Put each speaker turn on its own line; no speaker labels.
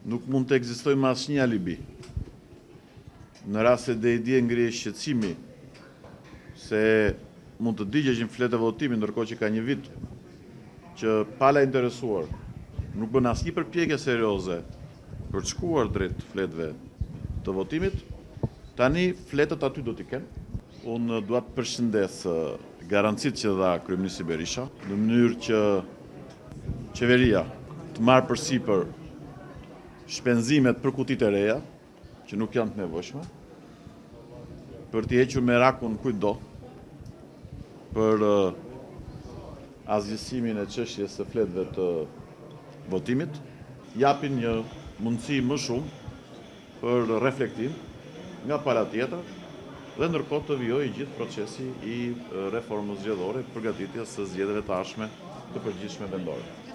nuk mund të ekzistojë më asnjë alibi. Në rast se DED ngrihet shqetësimi se mund të digjeshin fletë e votimit, ndërkohë që ka një vit që pala interesuar nuk bën asnjë përpjekje serioze për të shkuar drejt fletëve të votimit, tani fletët aty do t'i kenë. Unë dua të përshëndes garancitë që dha kryeministri Berisha, në mënyrë që qeveria të marrë përsipër shpenzimet për kutitë e reja, që nuk janë të nevojshme, për t'i hequr merakun kujtdo, për asgjësimin e çështjes së fletëve të votimit, japin një mundësi më shumë për reflektim nga pala tjetër dhe ndërkohë të vijojë gjithë procesi i reformës zgjedhore, përgatitjes së zgjedhjeve të ardhshme të përgjithshme vendore.